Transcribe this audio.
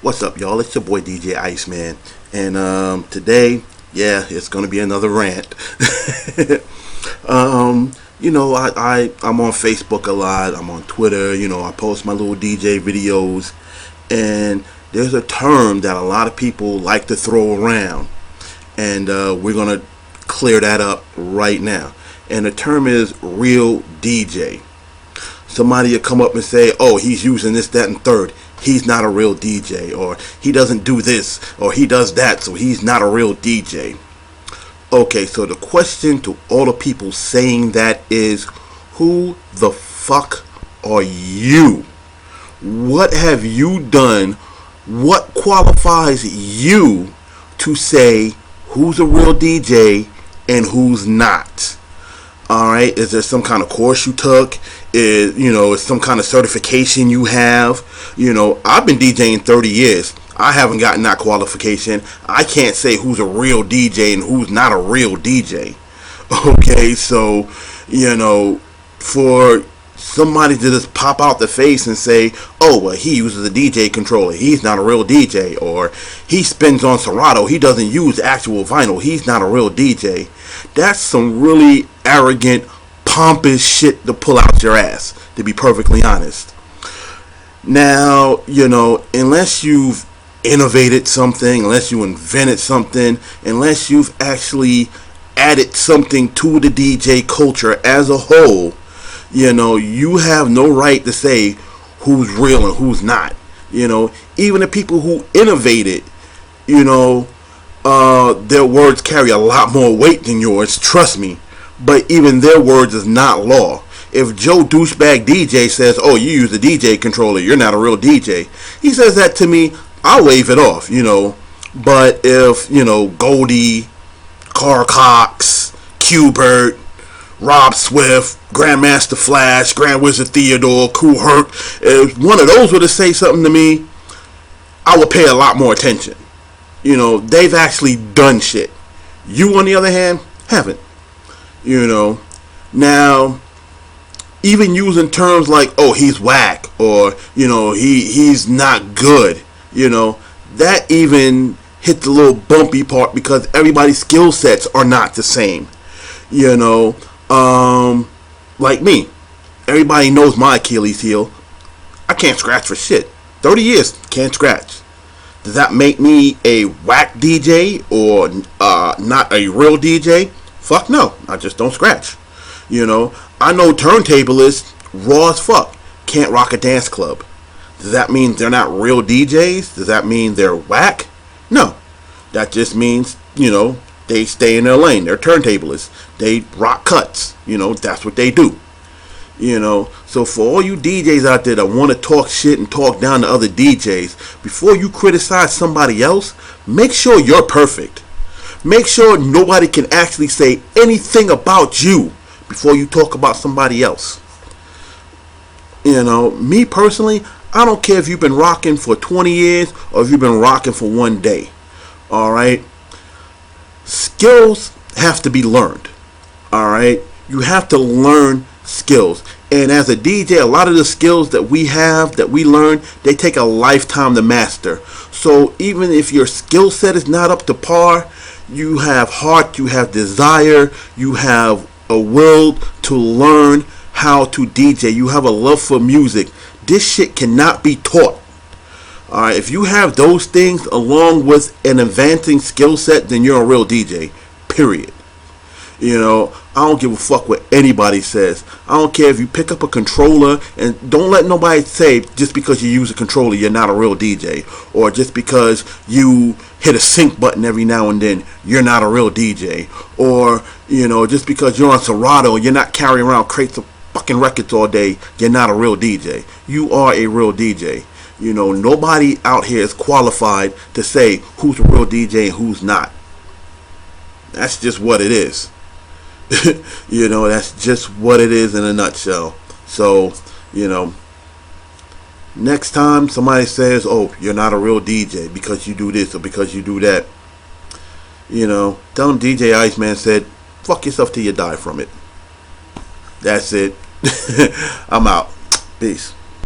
What's up, y'all? It's your boy DJ Iceman, and today, yeah, it's gonna be another rant. I'm on Facebook a lot. I'm on Twitter. I post my little DJ videos, and there's a term that a lot of people like to throw around, and we're gonna clear that up right now. And the term is real DJ. Somebody will come up and say, "Oh, he's using this, that, and third. He's not a real DJ," or "he doesn't do this," or "he does that, so he's not a real DJ." Okay, so the question to all the people saying that is, who the fuck are you? What have you done? What qualifies you to say who's a real DJ and who's not? Alright, is there some kind of course you took? Is some kind of certification you have? I've been DJing 30 years. I haven't gotten that qualification. I can't say who's a real DJ and who's not a real DJ. Okay, so, for somebody to just pop out the face and say, "Oh, well, he uses a DJ controller. He's not a real DJ." Or, "He spins on Serato. He doesn't use actual vinyl. He's not a real DJ." That's some really arrogant, pompous shit to pull out your ass, to be perfectly honest. Now, unless you've innovated something, unless you invented something, unless you've actually added something to the DJ culture as a whole, you have no right to say who's real and who's not. Even the people who innovated, their words carry a lot more weight than yours, trust me. But even their words is not law. If Joe Douchebag DJ says, "Oh, you use a DJ controller, you're not a real DJ," he says that to me, I'll wave it off, But if, Goldie, Carl Cox, Qbert, Rob Swift, Grandmaster Flash, Grand Wizard Theodore, Kool Herc, if one of those were to say something to me, I would pay a lot more attention. They've actually done shit. You, on the other hand, haven't. Now, even using terms like, "Oh, he's whack," or, he's not good, that even hits the little bumpy part because everybody's skill sets are not the same. Like me. Everybody knows my Achilles heel. I can't scratch for shit. 30 years, can't scratch. Does that make me a whack DJ or not a real DJ? Fuck no. I just don't scratch. I know turntablists raw as fuck can't rock a dance club. Does that mean they're not real DJs? Does that mean they're whack? No. That just means, they stay in their lane. They're turntablists. They rock cuts. That's what they do. So for all you DJs out there that want to talk shit and talk down to other DJs, before you criticize somebody else, make sure you're perfect. Make sure nobody can actually say anything about you before you talk about somebody else. Me personally, I don't care if you've been rocking for 20 years or if you've been rocking for one day. Alright? Skills have to be learned. Alright? You have to learn skills. And as a DJ, a lot of the skills that we have, that we learn, they take a lifetime to master. So even if your skill set is not up to par, you have heart, you have desire, you have a will to learn how to DJ. You have a love for music. This shit cannot be taught. Alright, if you have those things along with an advancing skill set, then you're a real DJ. Period. I don't give a fuck what anybody says. I don't care if you pick up a controller, and don't let nobody say just because you use a controller you're not a real DJ, or just because you hit a sync button every now and then you're not a real DJ, or just because you're on Serato you're not carrying around crates of fucking records all day, you're not a real DJ. You are a real DJ. Nobody out here is qualified to say who's a real DJ and who's not. That's just what it is. That's just what it is in a nutshell. So, next time somebody says, "Oh, you're not a real DJ because you do this or because you do that," tell them DJ Iceman said, "Fuck yourself till you die from it." That's it. I'm out. Peace.